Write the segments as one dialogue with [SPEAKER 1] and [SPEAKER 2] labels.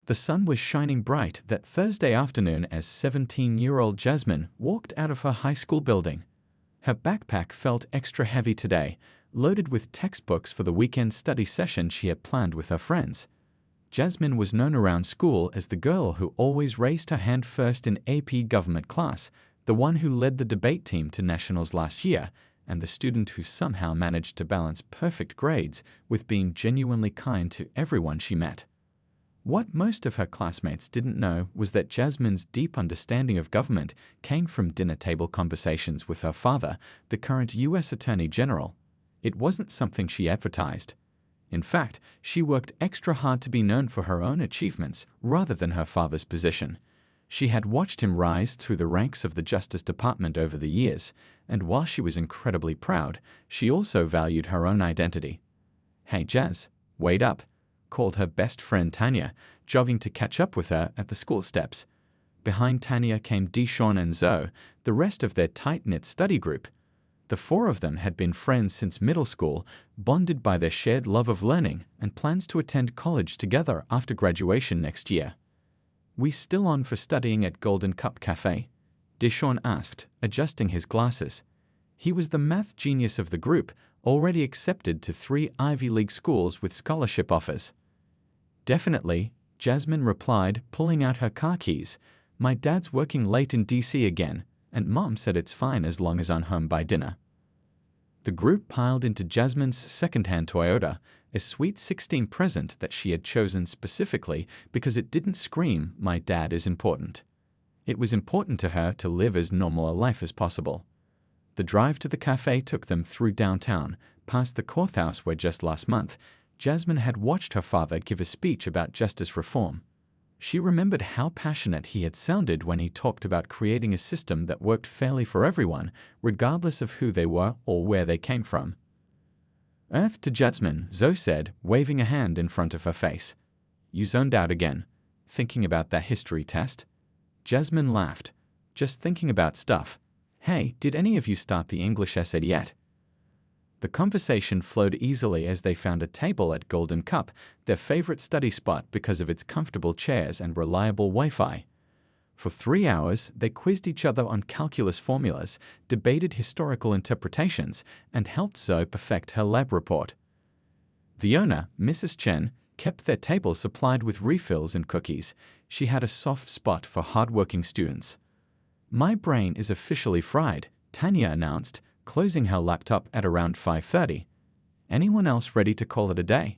[SPEAKER 1] The sun was shining bright that Thursday afternoon as 17-year-old Jasmine walked out of her high school building. Her backpack felt extra heavy today, loaded with textbooks for the weekend study session she had planned with her friends. Jasmine was known around school as the girl who always raised her hand first in AP government class, the one who led the debate team to nationals last year, and the student who somehow managed to balance perfect grades with being genuinely kind to everyone she met. What most of her classmates didn't know was that Jasmine's deep understanding of government came from dinner table conversations with her father, the current U.S. Attorney General. It wasn't something she advertised. In fact, she worked extra hard to be known for her own achievements rather than her father's position. She had watched him rise through the ranks of the Justice Department over the years, and while she was incredibly proud, she also valued her own identity. "Hey Jazz, wait up," called her best friend Tanya, jogging to catch up with her at the school steps. Behind Tanya came Deshawn and Zoe, the rest of their tight-knit study group. The four of them had been friends since middle school, bonded by their shared love of learning and plans to attend college together after graduation next year. "We still on for studying at Golden Cup Cafe?" Deshawn asked, adjusting his glasses. He was the math genius of the group, already accepted to 3 Ivy League schools with scholarship offers. "Definitely," Jasmine replied, pulling out her car keys. "My dad's working late in DC again, and Mom said it's fine as long as I'm home by dinner." The group piled into Jasmine's second-hand Toyota, a sweet 16 present that she had chosen specifically because it didn't scream, "My dad is important." It was important to her to live as normal a life as possible. The drive to the cafe took them through downtown, past the courthouse where just last month, Jasmine had watched her father give a speech about justice reform. She remembered how passionate he had sounded when he talked about creating a system that worked fairly for everyone, regardless of who they were or where they came from. "Earth to Jasmine," Zoe said, waving a hand in front of her face. "You zoned out again. Thinking about that history test?" Jasmine laughed. "Just thinking about stuff. Hey, did any of you start the English essay yet?" The conversation flowed easily as they found a table at Golden Cup, their favorite study spot because of its comfortable chairs and reliable Wi-Fi. For 3 hours, they quizzed each other on calculus formulas, debated historical interpretations, and helped Zoe perfect her lab report. The owner, Mrs. Chen, kept their table supplied with refills and cookies. She had a soft spot for hardworking students. "My brain is officially fried," Tanya announced, closing her laptop at around 5:30. "Anyone else ready to call it a day?"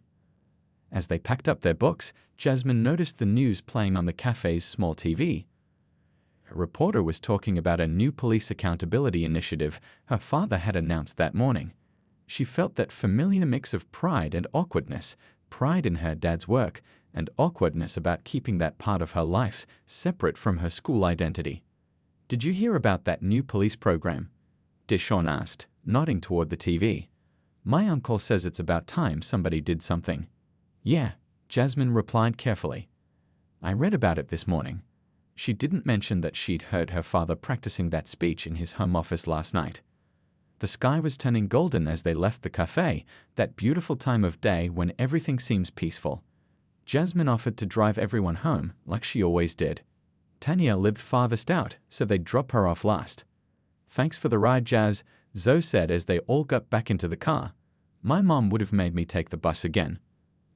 [SPEAKER 1] As they packed up their books, Jasmine noticed the news playing on the cafe's small TV. A reporter was talking about a new police accountability initiative her father had announced that morning. She felt that familiar mix of pride and awkwardness, pride in her dad's work, and awkwardness about keeping that part of her life separate from her school identity. "Did you hear about that new police program?" Deshawn asked, nodding toward the TV. "My uncle says it's about time somebody did something." "Yeah," Jasmine replied carefully. "I read about it this morning." She didn't mention that she'd heard her father practicing that speech in his home office last night. The sky was turning golden as they left the cafe, that beautiful time of day when everything seems peaceful. Jasmine offered to drive everyone home, like she always did. Tanya lived farthest out, so they'd drop her off last. "Thanks for the ride, Jazz," Zoe said as they all got back into the car. "My mom would have made me take the bus again."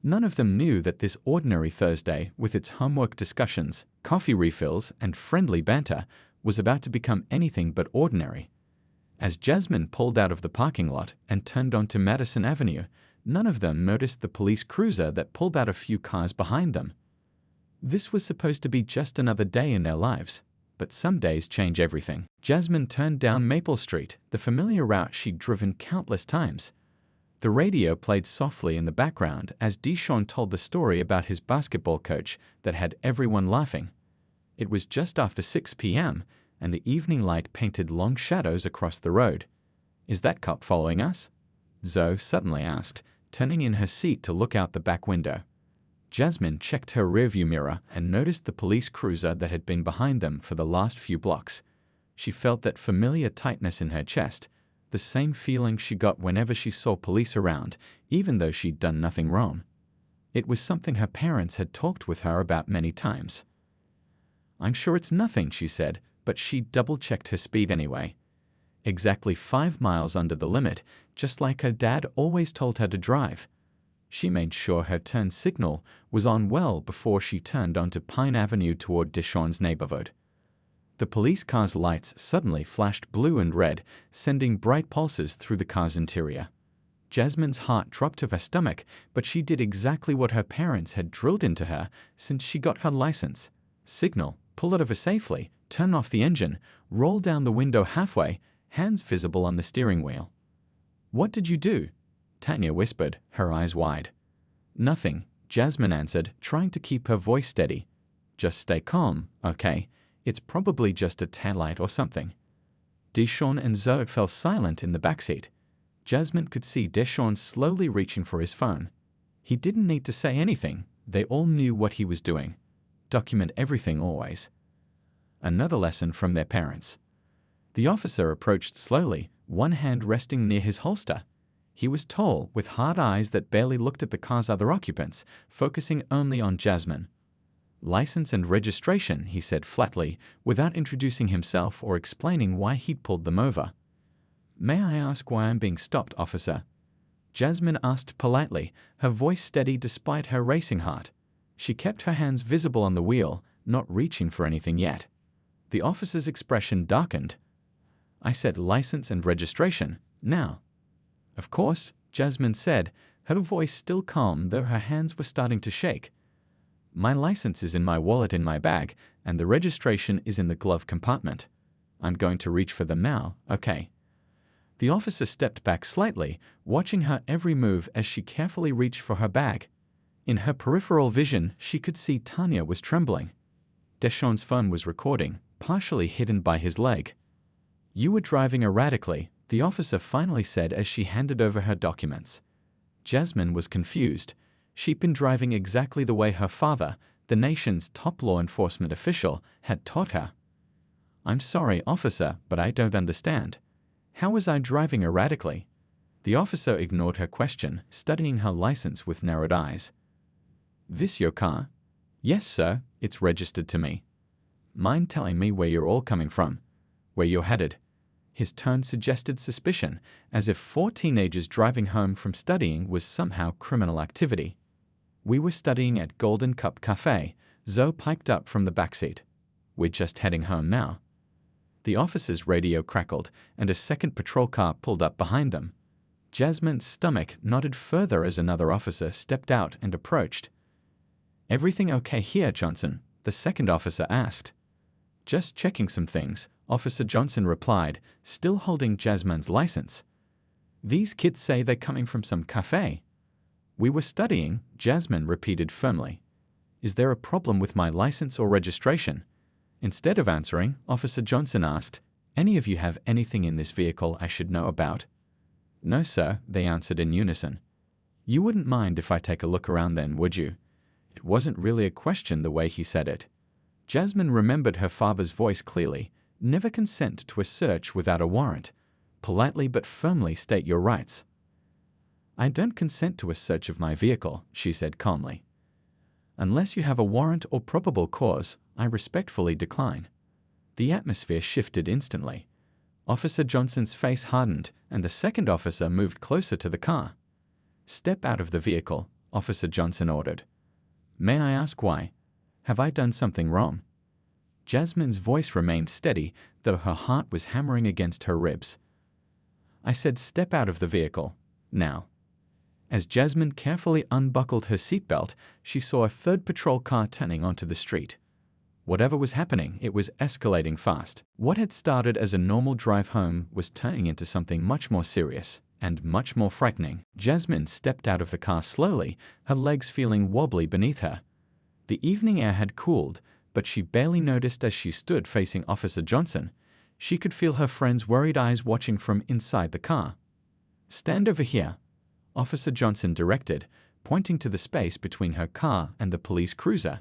[SPEAKER 1] None of them knew that this ordinary Thursday, with its homework discussions, coffee refills, and friendly banter, was about to become anything but ordinary. As Jasmine pulled out of the parking lot and turned onto Madison Avenue, none of them noticed the police cruiser that pulled out a few cars behind them. This was supposed to be just another day in their lives, but some days change everything. Jasmine turned down Maple Street, the familiar route she'd driven countless times. The radio played softly in the background as Deshawn told the story about his basketball coach that had everyone laughing. It was just after 6 p.m., and the evening light painted long shadows across the road. "Is that cop following us?" Zoe suddenly asked, turning in her seat to look out the back window. Jasmine checked her rearview mirror and noticed the police cruiser that had been behind them for the last few blocks. She felt that familiar tightness in her chest, the same feeling she got whenever she saw police around, even though she'd done nothing wrong. It was something her parents had talked with her about many times. "I'm sure it's nothing," she said, but she double-checked her speed anyway. Exactly 5 miles under the limit, just like her dad always told her to drive. She made sure her turn signal was on well before she turned onto Pine Avenue toward Deshawn's neighborhood. The police car's lights suddenly flashed blue and red, sending bright pulses through the car's interior. Jasmine's heart dropped to her stomach, but she did exactly what her parents had drilled into her since she got her license. Signal, pull it over safely, turn off the engine, roll down the window halfway, hands visible on the steering wheel. "What did you do?" Tanya whispered, her eyes wide. "Nothing," Jasmine answered, trying to keep her voice steady. "Just stay calm, okay? It's probably just a taillight or something." Deshawn and Zoe fell silent in the backseat. Jasmine could see Deshawn slowly reaching for his phone. He didn't need to say anything. They all knew what he was doing. Document everything always. Another lesson from their parents. The officer approached slowly, one hand resting near his holster. He was tall, with hard eyes that barely looked at the car's other occupants, focusing only on Jasmine. "License and registration," he said flatly, without introducing himself or explaining why he'd pulled them over. "May I ask why I'm being stopped, officer?" Jasmine asked politely, her voice steady despite her racing heart. She kept her hands visible on the wheel, not reaching for anything yet. The officer's expression darkened. "I said license and registration, now." "Of course," Jasmine said, her voice still calm though her hands were starting to shake. "My license is in my wallet in my bag, and the registration is in the glove compartment. I'm going to reach for them now, okay?" The officer stepped back slightly, watching her every move as she carefully reached for her bag. In her peripheral vision, she could see Tanya was trembling. Deshawn's phone was recording, partially hidden by his leg. "You were driving erratically," the officer finally said as she handed over her documents. Jasmine was confused. She'd been driving exactly the way her father, the nation's top law enforcement official, had taught her. "I'm sorry, officer, but I don't understand. How was I driving erratically?" The officer ignored her question, studying her license with narrowed eyes. "This your car?" "Yes, sir, it's registered to me." "Mind telling me where you're all coming from? Where you're headed?" His tone suggested suspicion, as if 4 teenagers driving home from studying was somehow criminal activity. "We were studying at Golden Cup Cafe," Zoe piped up from the backseat. "We're just heading home now." The officer's radio crackled, and a second patrol car pulled up behind them. Jasmine's stomach knotted further as another officer stepped out and approached. "Everything okay here, Johnson?" the second officer asked. "Just checking some things," Officer Johnson replied, still holding Jasmine's license. "These kids say they're coming from some cafe." "We were studying," Jasmine repeated firmly. "Is there a problem with my license or registration?" Instead of answering, Officer Johnson asked, "Any of you have anything in this vehicle I should know about?" "No, sir," they answered in unison. "You wouldn't mind if I take a look around then, would you?" It wasn't really a question the way he said it. Jasmine remembered her father's voice clearly. "Never consent to a search without a warrant. Politely but firmly state your rights." "I don't consent to a search of my vehicle," she said calmly. "Unless you have a warrant or probable cause, I respectfully decline." The atmosphere shifted instantly. Officer Johnson's face hardened, and the second officer moved closer to the car. "Step out of the vehicle," Officer Johnson ordered. "May I ask why? Have I done something wrong?" Jasmine's voice remained steady, though her heart was hammering against her ribs. "I said step out of the vehicle, now." As Jasmine carefully unbuckled her seatbelt, she saw a third patrol car turning onto the street. Whatever was happening, it was escalating fast. What had started as a normal drive home was turning into something much more serious and much more frightening. Jasmine stepped out of the car slowly, her legs feeling wobbly beneath her. The evening air had cooled, but she barely noticed as she stood facing Officer Johnson. She could feel her friend's worried eyes watching from inside the car. "Stand over here," Officer Johnson directed, pointing to the space between her car and the police cruiser.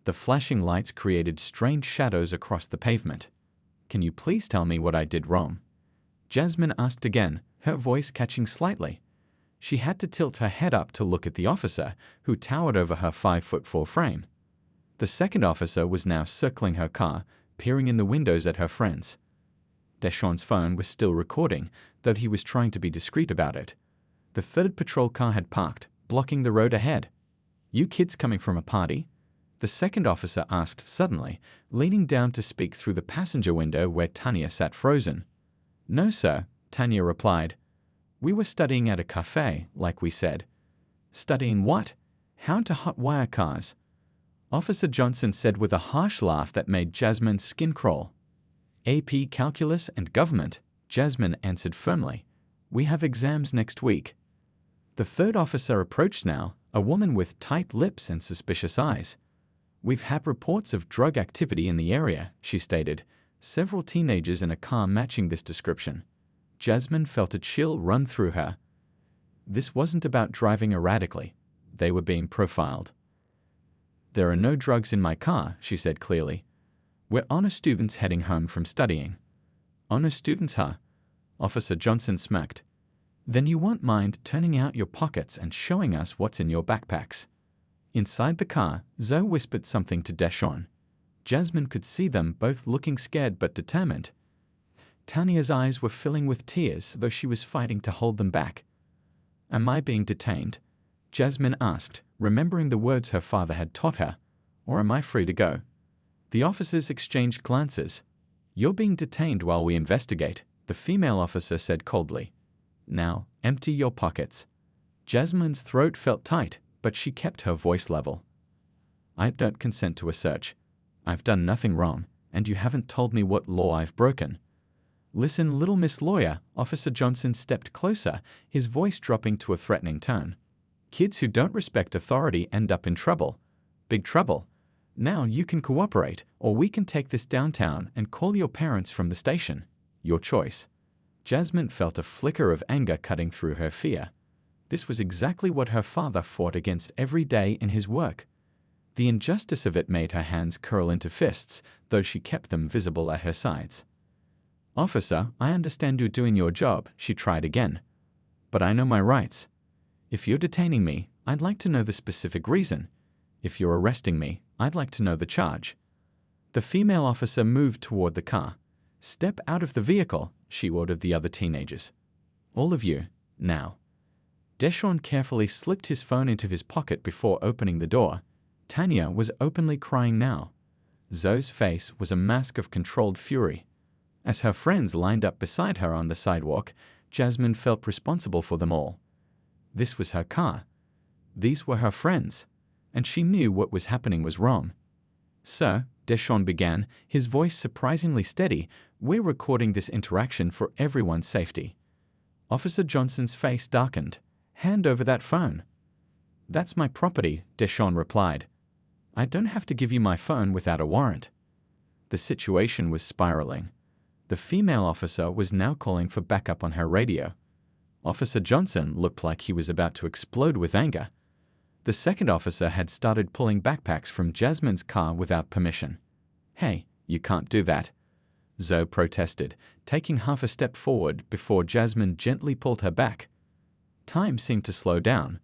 [SPEAKER 1] The flashing lights created strange shadows across the pavement. "Can you please tell me what I did wrong?" Jasmine asked again, her voice catching slightly. She had to tilt her head up to look at the officer, who towered over her 5'4" frame. The second officer was now circling her car, peering in the windows at her friends. Deshawn's phone was still recording, though he was trying to be discreet about it. The third patrol car had parked, blocking the road ahead. "You kids coming from a party?" the second officer asked suddenly, leaning down to speak through the passenger window where Tanya sat frozen. "No, sir," Tanya replied. "We were studying at a cafe, like we said." "Studying what?" "How to hot-wire cars," Officer Johnson said with a harsh laugh that made Jasmine's skin crawl. "AP Calculus and Government," Jasmine answered firmly. "We have exams next week." The third officer approached now, a woman with tight lips and suspicious eyes. "We've had reports of drug activity in the area," she stated, several teenagers in a car matching this description. Jasmine felt a chill run through her. This wasn't about driving erratically. They were being profiled. "There are no drugs in my car," she said clearly. "We're honor students heading home from studying." "Honor students, huh?" Officer Johnson smirked. "Then you won't mind turning out your pockets and showing us what's in your backpacks." Inside the car, Zoe whispered something to Deshawn. Jasmine could see them both looking scared but determined. Tanya's eyes were filling with tears, though she was fighting to hold them back. "Am I being detained?" Jasmine asked, remembering the words her father had taught her. "Or am I free to go?" The officers exchanged glances. "You're being detained while we investigate," the female officer said coldly. "Now, empty your pockets." Jasmine's throat felt tight, but she kept her voice level. "I don't consent to a search. I've done nothing wrong, and you haven't told me what law I've broken." "Listen, little Miss Lawyer," Officer Johnson stepped closer, his voice dropping to a threatening tone. "Kids who don't respect authority end up in trouble. Big trouble. Now you can cooperate, or we can take this downtown and call your parents from the station. Your choice." Jasmine felt a flicker of anger cutting through her fear. This was exactly what her father fought against every day in his work. The injustice of it made her hands curl into fists, though she kept them visible at her sides. "Officer, I understand you're doing your job," she tried again. "But I know my rights. If you're detaining me, I'd like to know the specific reason. If you're arresting me, I'd like to know the charge." The female officer moved toward the car. "Step out of the vehicle," she ordered the other teenagers. "All of you, now." Deshawn carefully slipped his phone into his pocket before opening the door. Tanya was openly crying now. Zoe's face was a mask of controlled fury. As her friends lined up beside her on the sidewalk, Jasmine felt responsible for them all. This was her car. These were her friends, and she knew what was happening was wrong. "Sir," Deshawn began, his voice surprisingly steady, "we're recording this interaction for everyone's safety." Officer Johnson's face darkened. "Hand over that phone." "That's my property," Deshawn replied. "I don't have to give you my phone without a warrant." The situation was spiraling. The female officer was now calling for backup on her radio. Officer Johnson looked like he was about to explode with anger. The second officer had started pulling backpacks from Jasmine's car without permission. "Hey, you can't do that," Zoe protested, taking half a step forward before Jasmine gently pulled her back. Time seemed to slow down.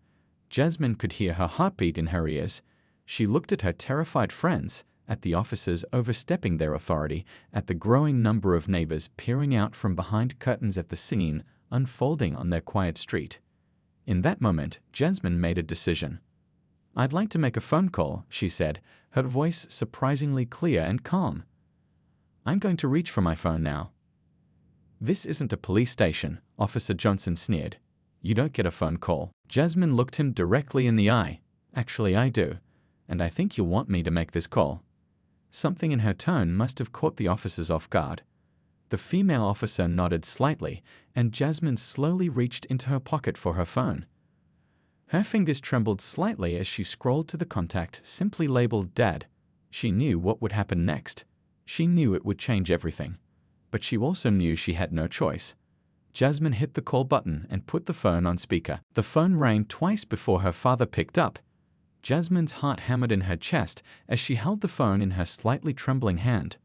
[SPEAKER 1] Jasmine could hear her heartbeat in her ears. She looked at her terrified friends, at the officers overstepping their authority, at the growing number of neighbors peering out from behind curtains at the scene unfolding on their quiet street. In that moment, Jasmine made a decision. "I'd like to make a phone call," she said, her voice surprisingly clear and calm. "I'm going to reach for my phone now." "This isn't a police station," Officer Johnson sneered. "You don't get a phone call." Jasmine looked him directly in the eye. "Actually, I do, and I think you'll want me to make this call." Something in her tone must have caught the officers off guard. The female officer nodded slightly, and Jasmine slowly reached into her pocket for her phone. Her fingers trembled slightly as she scrolled to the contact simply labeled Dad. She knew what would happen next. She knew it would change everything. But she also knew she had no choice. Jasmine hit the call button and put the phone on speaker. The phone rang twice before her father picked up. Jasmine's heart hammered in her chest as she held the phone in her slightly trembling hand.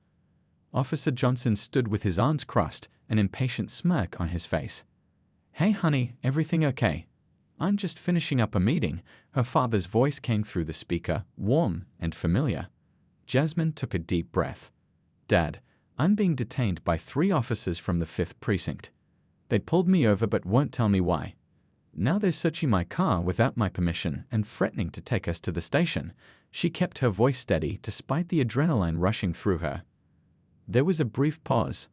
[SPEAKER 1] Officer Johnson stood with his arms crossed, an impatient smirk on his face. "Hey honey, everything okay?" I'm just finishing up a meeting. Her father's voice came through the speaker, warm and familiar. Jasmine took a deep breath. Dad, I'm being detained by 3 officers from the 5th precinct. They pulled me over but won't tell me why. Now they're searching my car without my permission and threatening to take us to the station. She kept her voice steady despite the adrenaline rushing through her. There was a brief pause.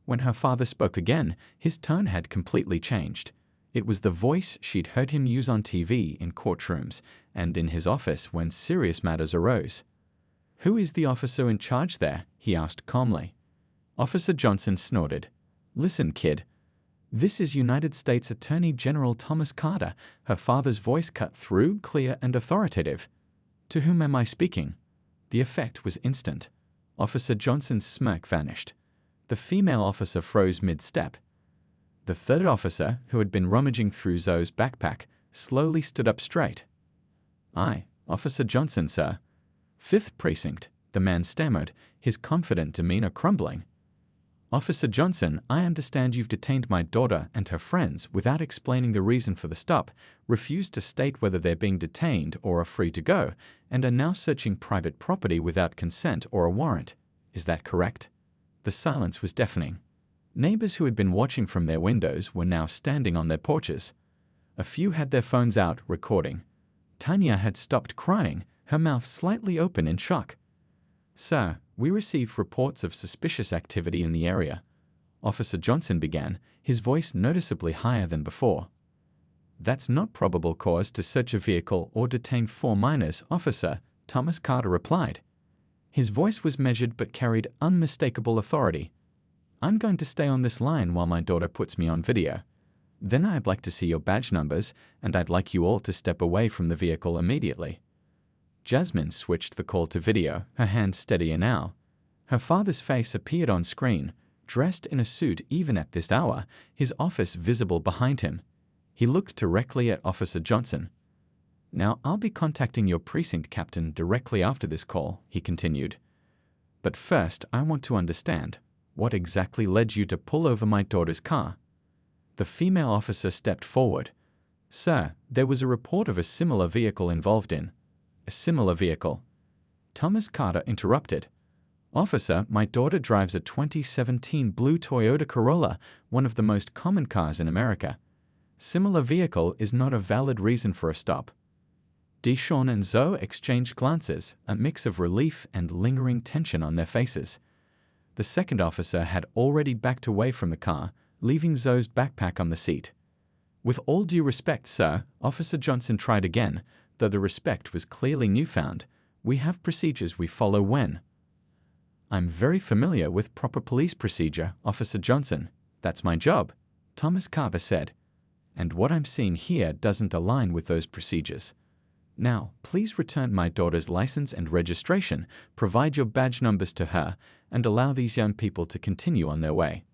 [SPEAKER 1] When her father spoke again, his tone had completely changed. It was the voice she'd heard him use on TV in courtrooms and in his office when serious matters arose. "Who is the officer in charge there?" he asked calmly. Officer Johnson snorted. "Listen, kid. This is United States Attorney General Thomas Carter." Her father's voice cut through, clear and authoritative. "To whom am I speaking?" The effect was instant. Officer Johnson's smirk vanished. The female officer froze mid-step. The 3rd officer, who had been rummaging through Zoe's backpack, slowly stood up straight. "I, Officer Johnson, sir." "5th Precinct," the man stammered, his confident demeanor crumbling. "Officer Johnson, I understand you've detained my daughter and her friends without explaining the reason for the stop, refused to state whether they're being detained or are free to go, and are now searching private property without consent or a warrant. Is that correct?" The silence was deafening. Neighbors who had been watching from their windows were now standing on their porches. A few had their phones out, recording. Tanya had stopped crying, her mouth slightly open in shock. "Sir, we received reports of suspicious activity in the area," Officer Johnson began, his voice noticeably higher than before. "That's not probable cause to search a vehicle or detain 4 minors, officer," Thomas Carter replied. His voice was measured but carried unmistakable authority. "I'm going to stay on this line while my daughter puts me on video. Then I'd like to see your badge numbers, and I'd like you all to step away from the vehicle immediately." Jasmine switched the call to video, her hand steady now. Her father's face appeared on screen, dressed in a suit even at this hour, his office visible behind him. He looked directly at Officer Johnson. "Now, I'll be contacting your precinct captain directly after this call," he continued. "But first, I want to understand, what exactly led you to pull over my daughter's car?" The female officer stepped forward. "Sir, there was a report of a similar vehicle involved in." "A similar vehicle?" Thomas Carter interrupted. "Officer, my daughter drives a 2017 blue Toyota Corolla, one of the most common cars in America. Similar vehicle is not a valid reason for a stop." Deshawn and Zoe exchanged glances, a mix of relief and lingering tension on their faces. The 2nd officer had already backed away from the car, leaving Zoe's backpack on the seat. "With all due respect, sir," Officer Johnson tried again, though the respect was clearly newfound. "We have procedures we follow when—" "I'm very familiar with proper police procedure, Officer Johnson. That's my job," Thomas Carter said. "And what I'm seeing here doesn't align with those procedures. Now, please return my daughter's license and registration, provide your badge numbers to her, and allow these young people to continue on their way."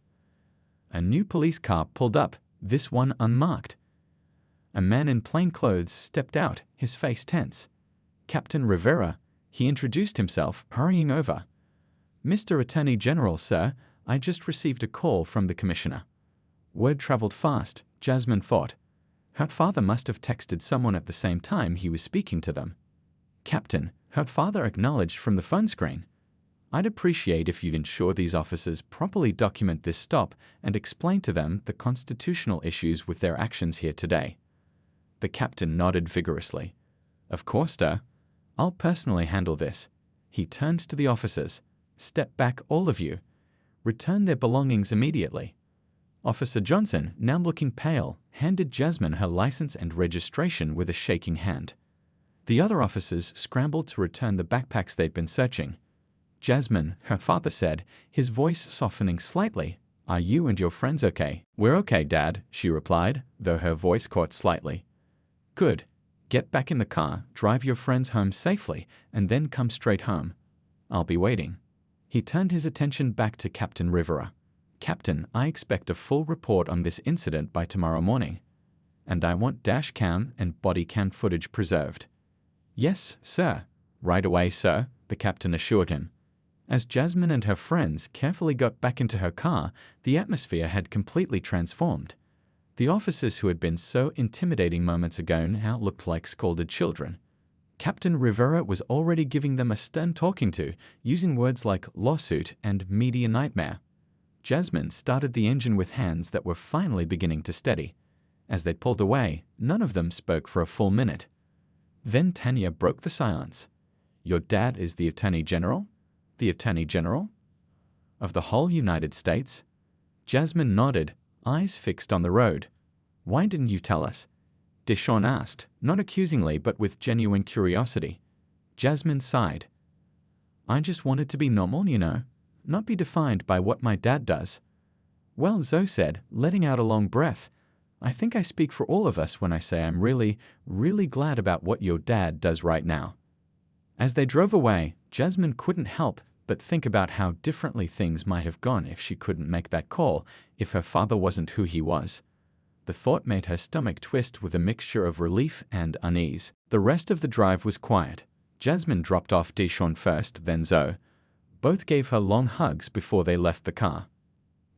[SPEAKER 1] A new police car pulled up, this one unmarked. A man in plain clothes stepped out, his face tense. "Captain Rivera," he introduced himself, hurrying over. "Mr. Attorney General, sir, I just received a call from the commissioner." Word traveled fast, Jasmine thought. Her father must have texted someone at the same time he was speaking to them. "Captain," her father acknowledged from the phone screen. "I'd appreciate if you'd ensure these officers properly document this stop and explain to them the constitutional issues with their actions here today." The captain nodded vigorously. "Of course, sir. I'll personally handle this." He turned to the officers. "Step back, all of you. Return their belongings immediately." Officer Johnson, now looking pale, handed Jasmine her license and registration with a shaking hand. The other officers scrambled to return the backpacks they'd been searching. "Jasmine," her father said, his voice softening slightly, "are you and your friends okay?" "We're okay, Dad," she replied, though her voice caught slightly. "Good. Get back in the car, drive your friends home safely, and then come straight home. I'll be waiting." He turned his attention back to Captain Rivera. "Captain, I expect a full report on this incident by tomorrow morning. And I want dash cam and body cam footage preserved." "Yes, sir. Right away, sir," the captain assured him. As Jasmine and her friends carefully got back into her car, the atmosphere had completely transformed. The officers who had been so intimidating moments ago now looked like scolded children. Captain Rivera was already giving them a stern talking to, using words like lawsuit and media nightmare. Jasmine started the engine with hands that were finally beginning to steady. As they pulled away, none of them spoke for a full minute. Then Tanya broke the silence. "Your dad is the Attorney General? The Attorney General? Of the whole United States?" Jasmine nodded, eyes fixed on the road. "Why didn't you tell us?" Deshawn asked, not accusingly but with genuine curiosity. Jasmine sighed. "I just wanted to be normal, you know, not be defined by what my dad does." "Well," Zoe said, letting out a long breath, "I think I speak for all of us when I say I'm really, really glad about what your dad does right now." As they drove away, Jasmine couldn't help but think about how differently things might have gone if she couldn't make that call, if her father wasn't who he was. The thought made her stomach twist with a mixture of relief and unease. The rest of the drive was quiet. Jasmine dropped off Deshawn first, then Zoe. Both gave her long hugs before they left the car.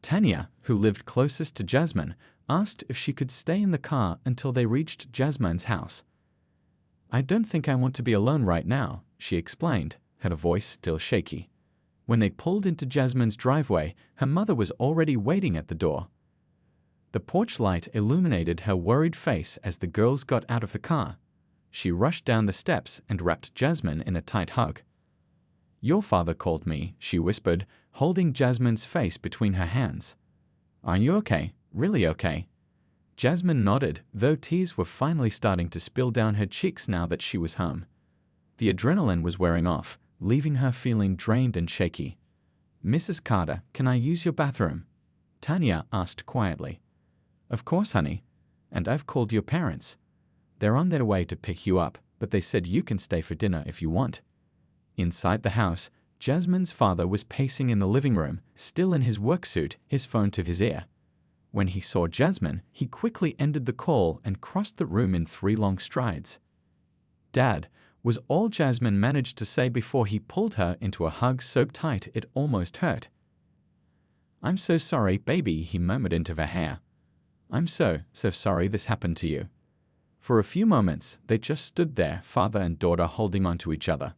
[SPEAKER 1] Tanya, who lived closest to Jasmine, asked if she could stay in the car until they reached Jasmine's house. "I don't think I want to be alone right now," she explained, her voice still shaky. When they pulled into Jasmine's driveway, her mother was already waiting at the door. The porch light illuminated her worried face as the girls got out of the car. She rushed down the steps and wrapped Jasmine in a tight hug. "Your father called me," she whispered, holding Jasmine's face between her hands. "Are you okay? Really okay?" Jasmine nodded, though tears were finally starting to spill down her cheeks now that she was home. The adrenaline was wearing off, leaving her feeling drained and shaky. "Mrs. Carter, can I use your bathroom?" Tanya asked quietly. "Of course, honey. And I've called your parents. They're on their way to pick you up, but they said you can stay for dinner if you want." Inside the house, Jasmine's father was pacing in the living room, still in his work suit, his phone to his ear. When he saw Jasmine, he quickly ended the call and crossed the room in 3 long strides. "Dad," was all Jasmine managed to say before he pulled her into a hug so tight it almost hurt. "I'm so sorry, baby," he murmured into her hair. "I'm so sorry this happened to you." For a few moments, they just stood there, father and daughter holding onto each other.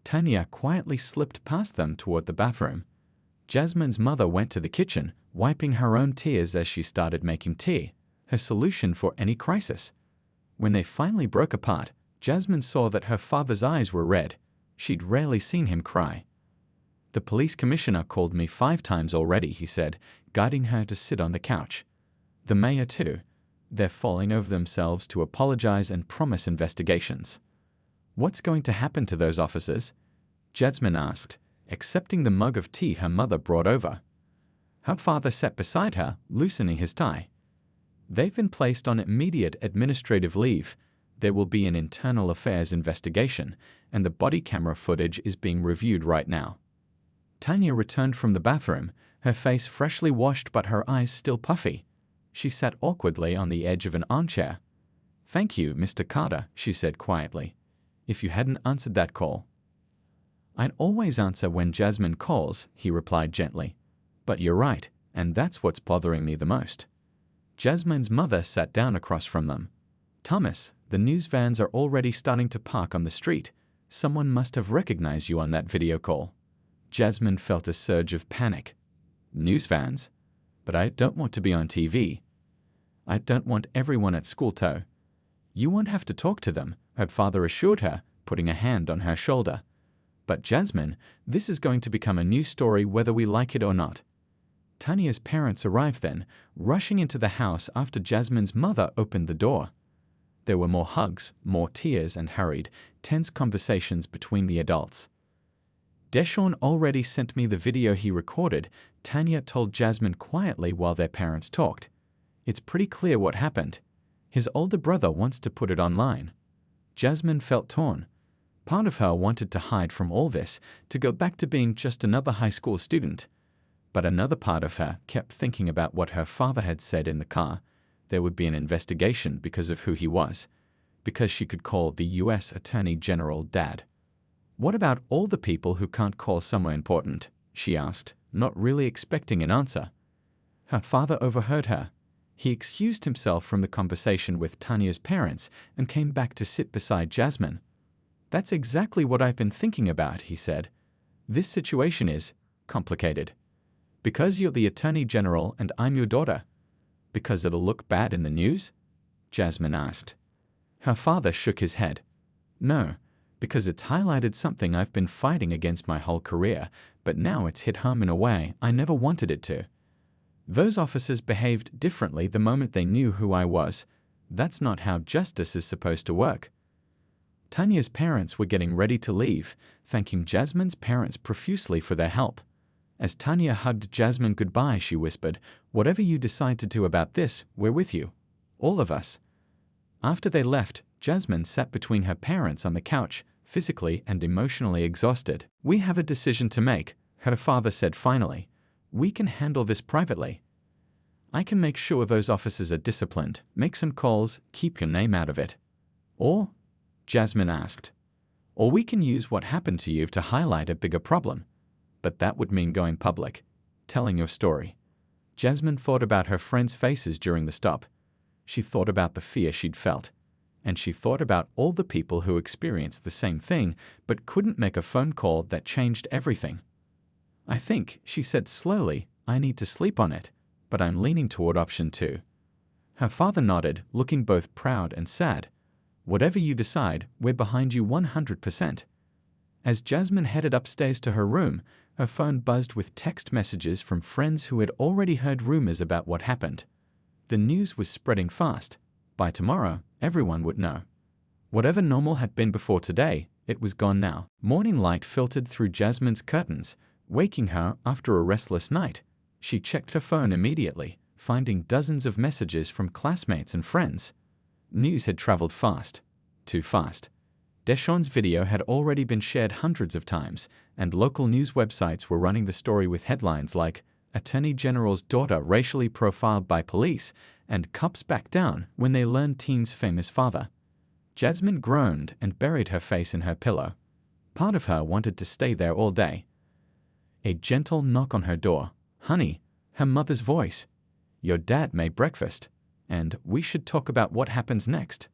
[SPEAKER 1] Tanya quietly slipped past them toward the bathroom. Jasmine's mother went to the kitchen, wiping her own tears as she started making tea, her solution for any crisis. When they finally broke apart, Jasmine saw that her father's eyes were red. She'd rarely seen him cry. "The police commissioner called me 5 times already," he said, guiding her to sit on the couch. "The mayor too. They're falling over themselves to apologize and promise investigations." "What's going to happen to those officers?" Jasmine asked, accepting the mug of tea her mother brought over. Her father sat beside her, loosening his tie. "They've been placed on immediate administrative leave. There will be an internal affairs investigation, and the body camera footage is being reviewed right now." Tanya returned from the bathroom, her face freshly washed but her eyes still puffy. She sat awkwardly on the edge of an armchair. "Thank you, Mr. Carter," she said quietly. "If you hadn't answered that call—" "I'd always answer when Jasmine calls," he replied gently. "But you're right, and that's what's bothering me the most." Jasmine's mother sat down across from them. "Thomas, the news vans are already starting to park on the street. Someone must have recognized you on that video call." Jasmine felt a surge of panic. "News vans? But I don't want to be on TV. I don't want everyone at school to—" "You won't have to talk to them," her father assured her, putting a hand on her shoulder. "But Jasmine, this is going to become a news story whether we like it or not." Tanya's parents arrived then, rushing into the house after Jasmine's mother opened the door. There were more hugs, more tears, and hurried, tense conversations between the adults. "Deshawn already sent me the video he recorded," Tanya told Jasmine quietly while their parents talked. "It's pretty clear what happened. His older brother wants to put it online." Jasmine felt torn. Part of her wanted to hide from all this, to go back to being just another high school student. But another part of her kept thinking about what her father had said in the car. There would be an investigation because of who he was, because she could call the U.S. Attorney General Dad. "What about all the people who can't call somewhere important?" she asked, not really expecting an answer. Her father overheard her. He excused himself from the conversation with Tanya's parents and came back to sit beside Jasmine. "That's exactly what I've been thinking about," he said. "This situation is complicated. Because you're the Attorney General and I'm your daughter. Because it'll look bad in the news?" Jasmine asked. Her father shook his head. "No, because it's highlighted something I've been fighting against my whole career, but now it's hit home in a way I never wanted it to. Those officers behaved differently the moment they knew who I was. That's not how justice is supposed to work." Tanya's parents were getting ready to leave, thanking Jasmine's parents profusely for their help. As Tanya hugged Jasmine goodbye, she whispered, "Whatever you decide to do about this, we're with you. All of us." After they left, Jasmine sat between her parents on the couch, physically and emotionally exhausted. "We have a decision to make," her father said finally. "We can handle this privately. I can make sure those officers are disciplined, make some calls, keep your name out of it. Or?" Jasmine asked. "Or we can use what happened to you to highlight a bigger problem. But that would mean going public, telling your story." Jasmine thought about her friends' faces during the stop. She thought about the fear she'd felt. And she thought about all the people who experienced the same thing but couldn't make a phone call that changed everything. "I think," she said slowly, "I need to sleep on it, but I'm leaning toward option 2. Her father nodded, looking both proud and sad. "Whatever you decide, we're behind you 100%. As Jasmine headed upstairs to her room, her phone buzzed with text messages from friends who had already heard rumors about what happened. The news was spreading fast. By tomorrow, everyone would know. Whatever normal had been before today, it was gone now. Morning light filtered through Jasmine's curtains, waking her after a restless night. She checked her phone immediately, finding dozens of messages from classmates and friends. News had traveled fast. Too fast. Deshawn's video had already been shared hundreds of times, and local news websites were running the story with headlines like "Attorney General's daughter racially profiled by police" and "Cops back down when they learned teen's famous father." Jasmine groaned and buried her face in her pillow. Part of her wanted to stay there all day. A gentle knock on her door. "Honey," her mother's voice. "Your dad made breakfast, and we should talk about what happens next."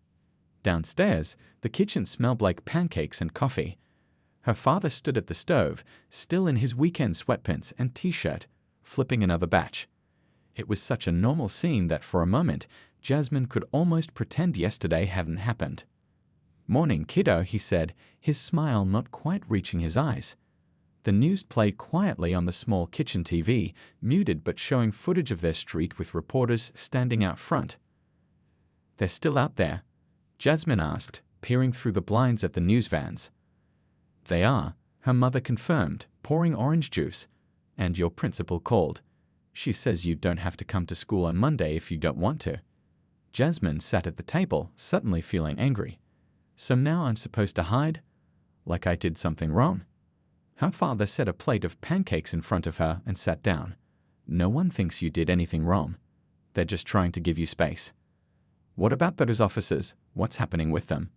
[SPEAKER 1] Downstairs, the kitchen smelled like pancakes and coffee. Her father stood at the stove, still in his weekend sweatpants and t-shirt, flipping another batch. It was such a normal scene that for a moment, Jasmine could almost pretend yesterday hadn't happened. "Morning, kiddo," he said, his smile not quite reaching his eyes. The news played quietly on the small kitchen TV, muted but showing footage of their street with reporters standing out front. "They're still out there?" Jasmine asked, peering through the blinds at the news vans. "They are," her mother confirmed, pouring orange juice. "And your principal called. She says you don't have to come to school on Monday if you don't want to." Jasmine sat at the table, suddenly feeling angry. "So now I'm supposed to hide? Like I did something wrong?" Her father set a plate of pancakes in front of her and sat down. "No one thinks you did anything wrong. They're just trying to give you space." "What about those officers? What's happening with them?"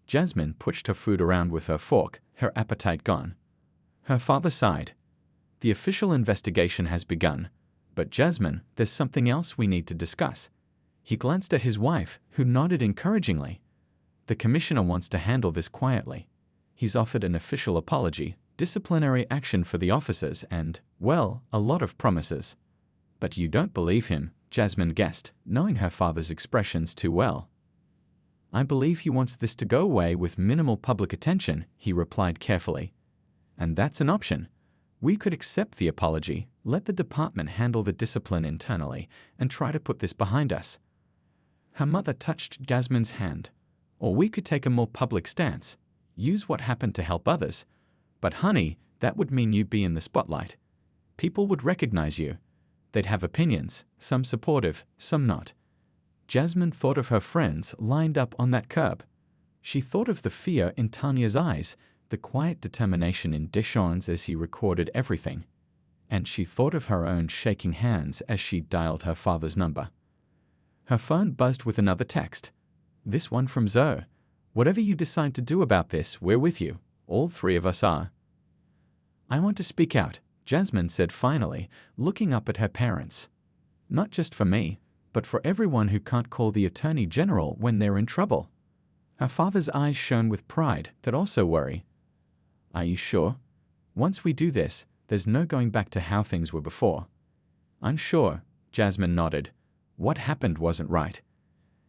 [SPEAKER 1] Jasmine pushed her food around with her fork, her appetite gone. Her father sighed. "The official investigation has begun. But Jasmine, there's something else we need to discuss." He glanced at his wife, who nodded encouragingly. "The commissioner wants to handle this quietly. He's offered an official apology, disciplinary action for the officers and, well, a lot of promises." "But you don't believe him," Jasmine guessed, knowing her father's expressions too well. "I believe he wants this to go away with minimal public attention," he replied carefully. "And that's an option. We could accept the apology, let the department handle the discipline internally, and try to put this behind us." Her mother touched Jasmine's hand. "Or we could take a more public stance, use what happened to help others. But honey, that would mean you'd be in the spotlight. People would recognize you. They'd have opinions, some supportive, some not." Jasmine thought of her friends lined up on that curb. She thought of the fear in Tanya's eyes, the quiet determination in Deshawn's as he recorded everything. And she thought of her own shaking hands as she dialed her father's number. Her phone buzzed with another text. This one from Zoe. "Whatever you decide to do about this, we're with you. All three of us are." "I want to speak out," Jasmine said finally, looking up at her parents. "Not just for me, but for everyone who can't call the Attorney General when they're in trouble. Her father's eyes shone with pride that also worry. Are you sure? Once we do this, there's no going back to how things were before. I'm sure, Jasmine nodded. What happened wasn't right.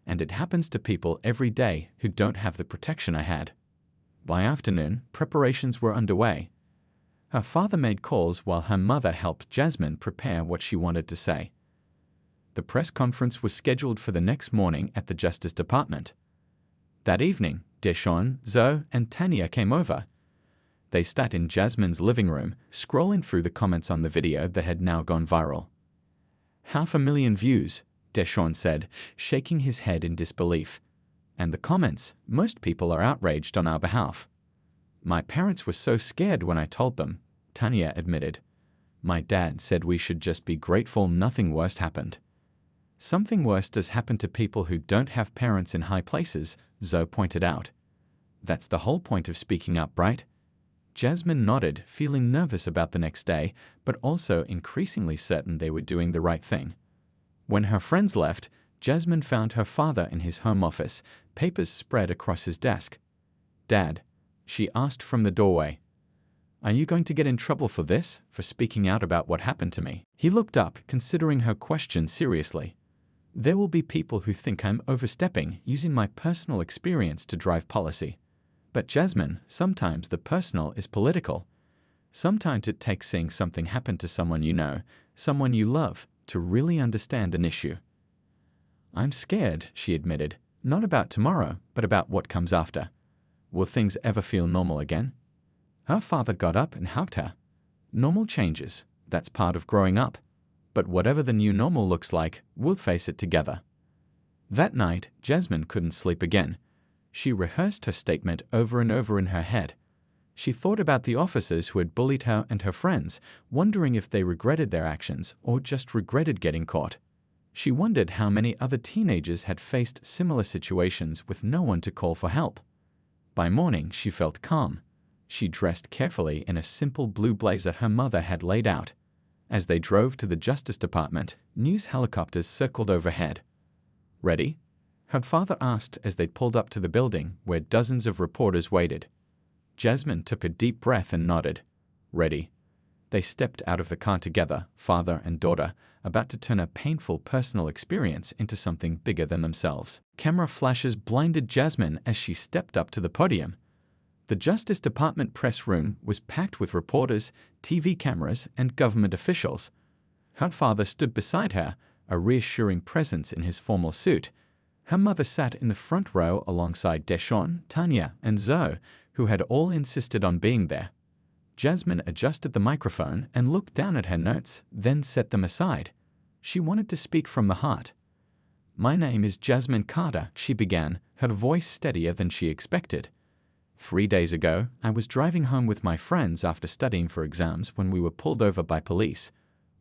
[SPEAKER 1] And it happens to people every day who don't have the protection I had. By afternoon, preparations were underway. Her father made calls while her mother helped Jasmine prepare what she wanted to say. The press conference was scheduled for the next morning at the Justice Department. That evening, Deshawn, Zoe, and Tanya came over. They sat in Jasmine's living room, scrolling through the comments on the video that had now gone viral. 500,000 views, Deshawn said, shaking his head in disbelief. And the comments, most people are outraged on our behalf. My parents were so scared when I told them, Tanya admitted. My dad said we should just be grateful nothing worse happened. Something worse does happen to people who don't have parents in high places, Zoe pointed out. That's the whole point of speaking up, right? Jasmine nodded, feeling nervous about the next day, but also increasingly certain they were doing the right thing. When her friends left, Jasmine found her father in his home office, papers spread across his desk. Dad, she asked from the doorway, are you going to get in trouble for this, for speaking out about what happened to me? He looked up, considering her question seriously. There will be people who think I'm overstepping, using my personal experience to drive policy. But Jasmine, sometimes the personal is political. Sometimes it takes seeing something happen to someone you know, someone you love, to really understand an issue. I'm scared, she admitted, not about tomorrow, but about what comes after. Will things ever feel normal again? Her father got up and hugged her. Normal changes, that's part of growing up. But whatever the new normal looks like, we'll face it together. That night, Jasmine couldn't sleep again. She rehearsed her statement over and over in her head. She thought about the officers who had bullied her and her friends, wondering if they regretted their actions or just regretted getting caught. She wondered how many other teenagers had faced similar situations with no one to call for help. By morning, she felt calm. She dressed carefully in a simple blue blazer her mother had laid out. As they drove to the Justice Department, news helicopters circled overhead. Ready? Her father asked as they pulled up to the building where dozens of reporters waited. Jasmine took a deep breath and nodded. Ready. They stepped out of the car together, father and daughter, about to turn a painful personal experience into something bigger than themselves. Camera flashes blinded Jasmine as she stepped up to the podium. The Justice Department press room was packed with reporters, TV cameras, and government officials. Her father stood beside her, a reassuring presence in his formal suit. Her mother sat in the front row alongside Deshawn, Tanya, and Zoe, who had all insisted on being there. Jasmine adjusted the microphone and looked down at her notes, then set them aside. She wanted to speak from the heart. My name is Jasmine Carter, she began, her voice steadier than she expected. 3 days ago, I was driving home with my friends after studying for exams when we were pulled over by police.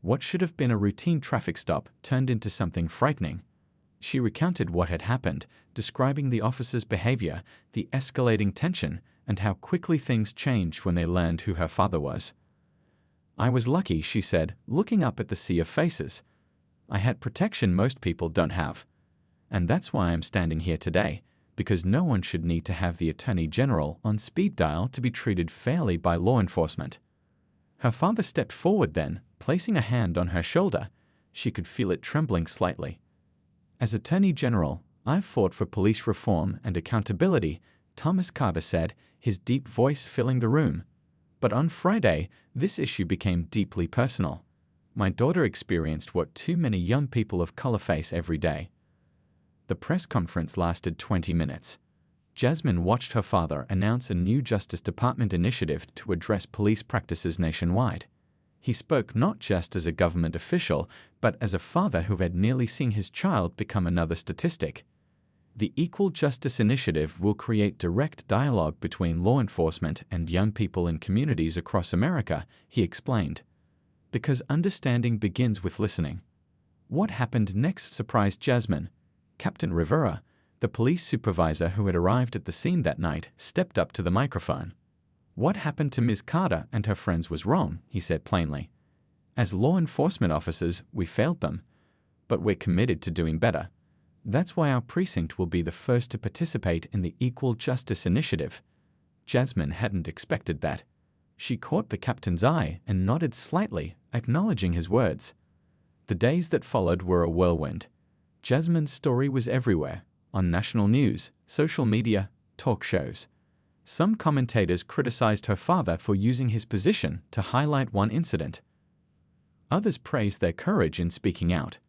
[SPEAKER 1] What should have been a routine traffic stop turned into something frightening. She recounted what had happened, describing the officers' behavior, the escalating tension, and how quickly things changed when they learned who her father was. I was lucky, she said, looking up at the sea of faces. I had protection most people don't have. And that's why I'm standing here today, because no one should need to have the Attorney General on speed dial to be treated fairly by law enforcement. Her father stepped forward then, placing a hand on her shoulder. She could feel it trembling slightly. As Attorney General, I've fought for police reform and accountability, Thomas Carter said, his deep voice filling the room. But on Friday, this issue became deeply personal. My daughter experienced what too many young people of color face every day. The press conference lasted 20 minutes. Jasmine watched her father announce a new Justice Department initiative to address police practices nationwide. He spoke not just as a government official, but as a father who had nearly seen his child become another statistic. The Equal Justice Initiative will create direct dialogue between law enforcement and young people in communities across America, he explained. Because understanding begins with listening. What happened next surprised Jasmine. Captain Rivera, the police supervisor who had arrived at the scene that night, stepped up to the microphone. What happened to Ms. Carter and her friends was wrong, he said plainly. As law enforcement officers, we failed them. but we're committed to doing better. That's why our precinct will be the first to participate in the Equal Justice Initiative." Jasmine hadn't expected that. She caught the captain's eye and nodded slightly, acknowledging his words. The days that followed were a whirlwind. Jasmine's story was everywhere, on national news, social media, talk shows. Some commentators criticized her father for using his position to highlight one incident. Others praised their courage in speaking out.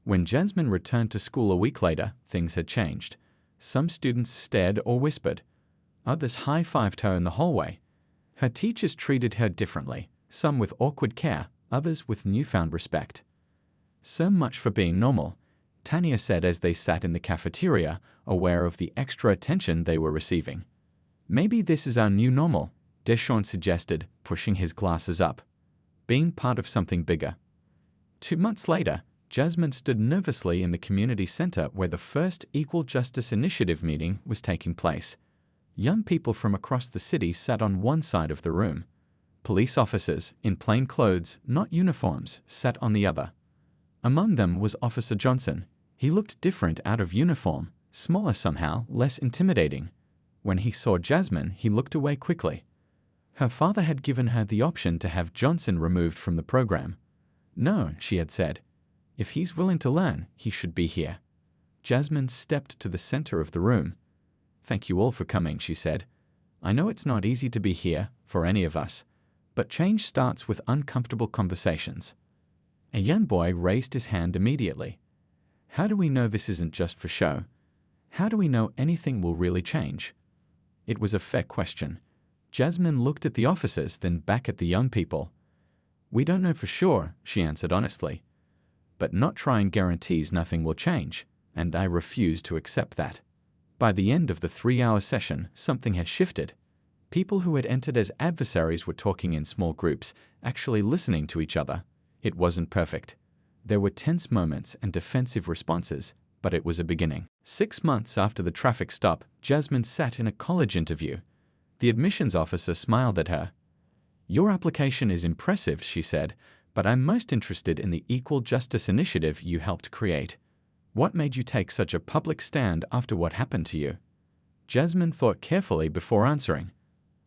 [SPEAKER 1] When Jasmine returned to school a week later, things had changed. Some students stared or whispered. Others high-fived her in the hallway. Her teachers treated her differently, some with awkward care, others with newfound respect. "So much for being normal," Tanya said as they sat in the cafeteria, aware of the extra attention they were receiving. "Maybe this is our new normal," Deshawn suggested, pushing his glasses up. "Being part of something bigger." 2 months later, Jasmine stood nervously in the community center where the first Equal Justice Initiative meeting was taking place. Young people from across the city sat on one side of the room. Police officers, in plain clothes, not uniforms, sat on the other. Among them was Officer Johnson. He looked different out of uniform, smaller somehow, less intimidating. When he saw Jasmine, he looked away quickly. Her father had given her the option to have Johnson removed from the program. "No," she had said. "If he's willing to learn, he should be here." Jasmine stepped to the center of the room. "Thank you all for coming," she said. "I know it's not easy to be here, for any of us, but change starts with uncomfortable conversations." A young boy raised his hand immediately. "How do we know this isn't just for show? How do we know anything will really change?" It was a fair question. Jasmine looked at the officers, then back at the young people. "We don't know for sure," she answered honestly. "But not trying guarantees nothing will change, and I refuse to accept that." By the end of the 3-hour session, something had shifted. People who had entered as adversaries were talking in small groups, actually listening to each other. It wasn't perfect. There were tense moments and defensive responses, but it was a beginning. 6 months after the traffic stop, Jasmine sat in a college interview. The admissions officer smiled at her. "Your application is impressive," she said, "but I'm most interested in the Equal Justice Initiative you helped create. What made you take such a public stand after what happened to you?" Jasmine thought carefully before answering.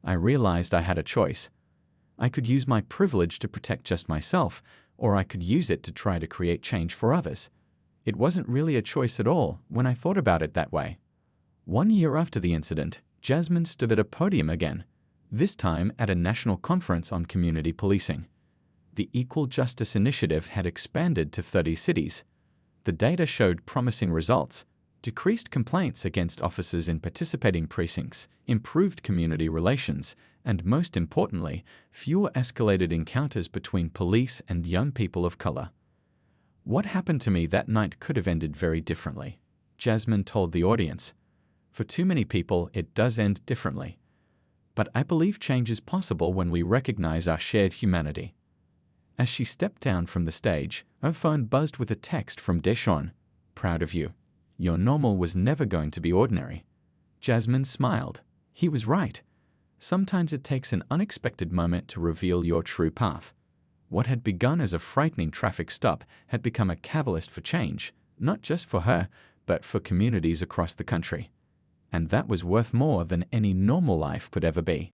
[SPEAKER 1] "I realized I had a choice. I could use my privilege to protect just myself, or I could use it to try to create change for others. It wasn't really a choice at all when I thought about it that way." 1 year after the incident, Jasmine stood at a podium again, this time at a national conference on community policing. The Equal Justice Initiative had expanded to 30 cities. The data showed promising results: decreased complaints against officers in participating precincts, improved community relations, and most importantly, fewer escalated encounters between police and young people of color. "What happened to me that night could have ended very differently," Jasmine told the audience. "For too many people, it does end differently. But I believe change is possible when we recognize our shared humanity." As she stepped down from the stage, her phone buzzed with a text from Deshawn. "Proud of you. Your normal was never going to be ordinary." Jasmine smiled. He was right. Sometimes it takes an unexpected moment to reveal your true path. What had begun as a frightening traffic stop had become a catalyst for change, not just for her, but for communities across the country. And that was worth more than any normal life could ever be.